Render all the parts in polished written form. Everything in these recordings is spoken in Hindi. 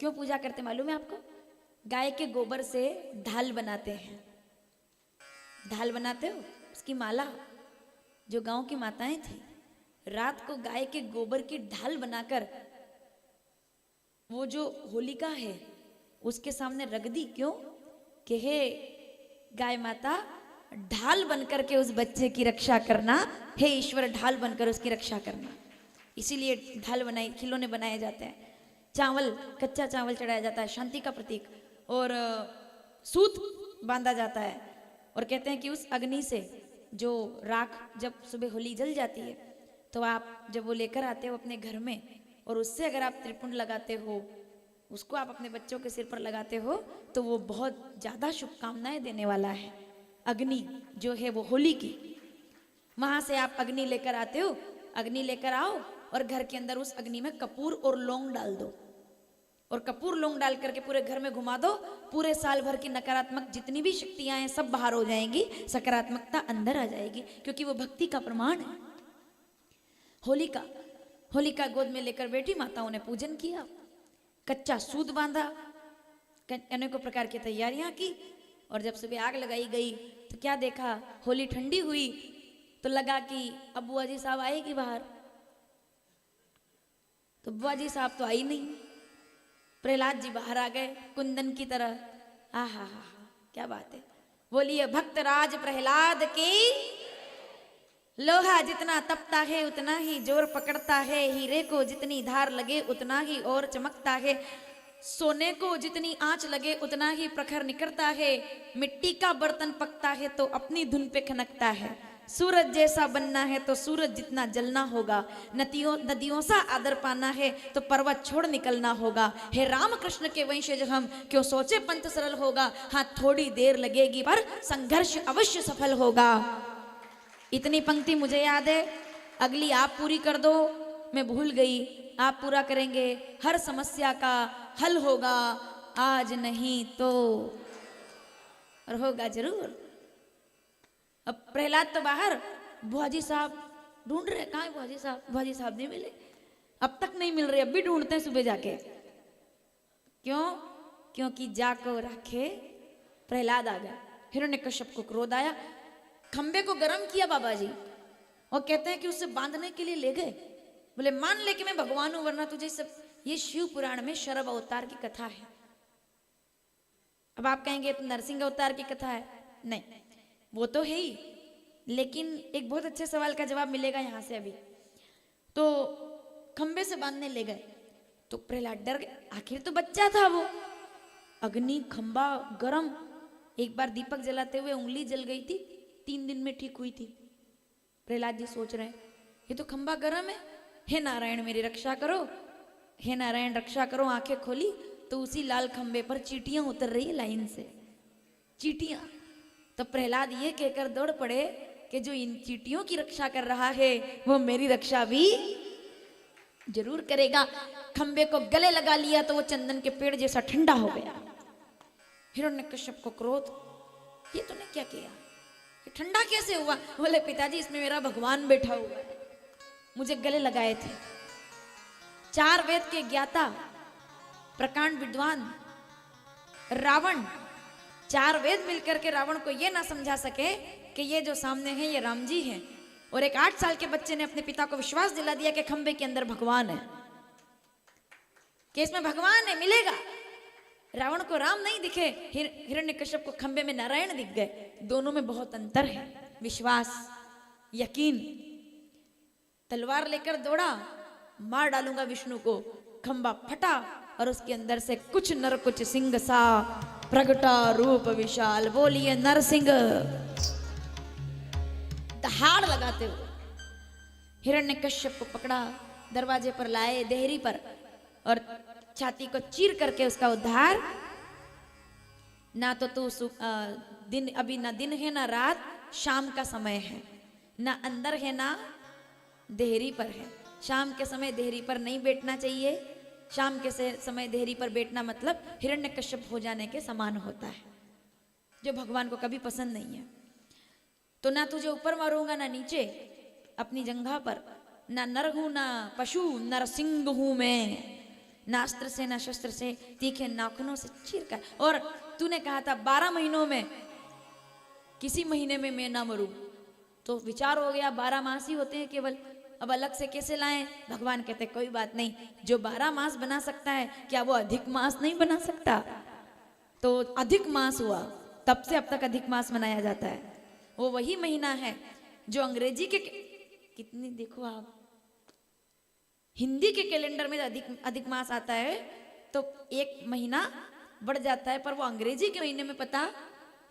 क्यों पूजा करते मालूम है आपको? गाय के गोबर से ढाल बनाते हैं। ढाल बनाते हो, उसकी माला। जो गांव की माताएं थी, रात को गाय के गोबर की ढाल बनाकर वो जो होलिका है उसके सामने रख दी। क्यों? कि हे गाय माता, ढाल बनकर के उस बच्चे की रक्षा करना, हे ईश्वर ढाल बनकर उसकी रक्षा करना। इसीलिए ढाल बनाई, खिलौने बनाए जाते हैं। चावल, कच्चा चावल चढ़ाया जाता है, शांति का प्रतीक। और सूत बांधा जाता है और कहते हैं कि उस अग्नि से जो राख जब सुबह होली जल जाती है तो आप जब वो लेकर आते हो अपने घर में और उससे अगर आप त्रिपुंड लगाते हो, उसको आप अपने बच्चों के सिर पर लगाते हो तो वो बहुत ज़्यादा शुभकामनाएं देने वाला है। अग्नि जो है वो होली की, वहां से आप अग्नि लेकर आते हो। अग्नि लेकर आओ और घर के अंदर उस अग्नि में कपूर और लौंग डाल दो और कपूर लौंग डाल करके पूरे घर में घुमा दो। पूरे साल भर की नकारात्मक जितनी भी शक्तियां हैं सब बाहर हो जाएंगी, सकारात्मकता अंदर आ जाएगी, क्योंकि वो भक्ति का प्रमाण है। होलिका गोद में लेकर बैठी, माताओं ने पूजन किया, कच्चा सूत बांधा, अनेकों प्रकार की तैयारियां की। और जब सुबह आग लगाई गई तो क्या देखा, होली ठंडी हुई तो लगा कि अब बुआ जी साहब आएगी बाहर। तो बुआ जी साहब तो आई नहीं। प्रहलाद जी बाहर आ गए कुंदन की तरह। हा, क्या बात है। बोलिए भक्तराज प्रहलाद की। लोहा जितना तपता है उतना ही जोर पकड़ता है, हीरे को जितनी धार लगे उतना ही और चमकता है, सोने को जितनी आंच लगे उतना ही प्रखर निकलता है, मिट्टी का बर्तन पकता है तो अपनी धुन पे खनकता है, सूरज जैसा बनना है तो सूरज जितना जलना होगा, नदियों सा आदर पाना है तो पर्वत छोड़ निकलना होगा। हे राम कृष्ण के वंशज हम, क्यों सोचे पंथ सरल होगा, हाँ थोड़ी देर लगेगी पर संघर्ष अवश्य सफल होगा। इतनी पंक्ति मुझे याद है, अगली आप पूरी कर दो, मैं भूल गई, आप पूरा करेंगे। हर समस्या का हल होगा, आज नहीं तो और होगा जरूर। अब प्रहलाद तो बाहर, बुआजी साहब ढूंढ रहे, कहाँ है बुआजी साहब? बुआजी साहब नहीं मिले, अब तक नहीं मिल रहे, अब भी ढूंढते हैं सुबह जाके। क्यों? क्योंकि जाको रखे प्रहलाद आ गया। हिरण्यकश्यप को क्रोध आया, खंबे को गर्म किया बाबा जी और कहते हैं कि उसे बांधने के लिए ले गए। बोले मान ले कि मैं भगवान हूं, वरना तुझे सब। ये शिव पुराण में शरभ अवतार की कथा है। अब आप कहेंगे तो नरसिंह अवतार की कथा है, नहीं वो तो है ही, लेकिन एक बहुत अच्छे सवाल का जवाब मिलेगा यहां से अभी। तो खंबे से बांधने ले गए तो प्रहलाद डर गए, आखिर तो बच्चा था वो। अग्नि, खंबा गरम, एक बार दीपक जलाते हुए उंगली जल गई थी, 3 दिन में ठीक हुई थी। प्रहलाद जी सोच रहे हैं ये तो खंबा गरम है, हे नारायण मेरी रक्षा करो, हे नारायण रक्षा करो। आंखें खोली तो उसी लाल खंबे पर चींटियां उतर रही है लाइन से, चींटियां। तो प्रहलाद ये कहकर दौड़ पड़े कि जो इन चींटियों की रक्षा कर रहा है वो मेरी रक्षा भी जरूर करेगा। खंबे को गले लगा लिया तो वो चंदन के पेड़ जैसा ठंडा हो गया। हिरण्यकश्यप को क्रोध, ये तूने क्या किया, ये ठंडा कैसे हुआ? बोले पिताजी इसमें मेरा भगवान बैठा हुआ है, मुझे गले लगाए थे। 4 वेद के ज्ञाता, प्रकांड विद्वान रावण, 4 वेद मिलकर के रावण को ये ना समझा सके कि ये जो सामने है ये राम जी हैं। और एक 8 साल के बच्चे ने अपने पिता को विश्वास दिला दिया कि खंबे के अंदर भगवान है, कि इसमें भगवान है, मिलेगा। रावण को राम नहीं दिखे, हिरण्यकश्यप को खंबे में नारायण दिख गए। दोनों में बहुत अंतर है, विश्वास, यकीन। तलवार लेकर दौड़ा, मार डालूंगा विष्णु को। खंबा फटा और उसके अंदर से कुछ नर कुछ सिंह सा प्रगटा रूप विशाल। बोलिए नरसिंह। दहाड़ लगाते हुए हिरण्यकश्यप को पकड़ा, दरवाजे पर लाए, देहरी पर, और छाती को चीर करके उसका उद्धार। ना तो तू दिन, अभी ना दिन है ना रात, शाम का समय है, ना अंदर है ना देहरी पर है। शाम के समय देहरी पर नहीं बैठना चाहिए, शाम के समय देहरी पर बैठना मतलब हिरण्यकश्यप हो जाने के समान होता है, जो भगवान को कभी पसंद नहीं है। तो ना तुझे ऊपर मारूंगा ना नीचे, अपनी जंघा पर। ना नर हूं ना पशु, नरसिंह हूं मैं, ना अस्त्र से ना शस्त्र से, तीखे नाखूनों से चीर कर। और तूने कहा था 12 महीनों में किसी महीने में मैं ना मरूं, तो विचार हो गया 12 मास ही होते हैं केवल, अब अलग से कैसे लाएं? भगवान कहते कोई बात नहीं, जो 12 मास बना सकता है क्या वो अधिक मास नहीं बना सकता? तो अधिक मास हुआ, तब से अब तक अधिक मास मनाया जाता है। वो वही महीना है जो अंग्रेजी के कितनी देखो आप, हिंदी के कैलेंडर में अधिक मास आता है तो एक महीना बढ़ जाता है, पर वो अंग्रेजी के महीने में पता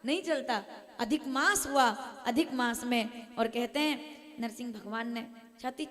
नहीं चलता। अधिक मास हुआ अधिक मास में, और कहते हैं नरसिंह भगवान ने छाती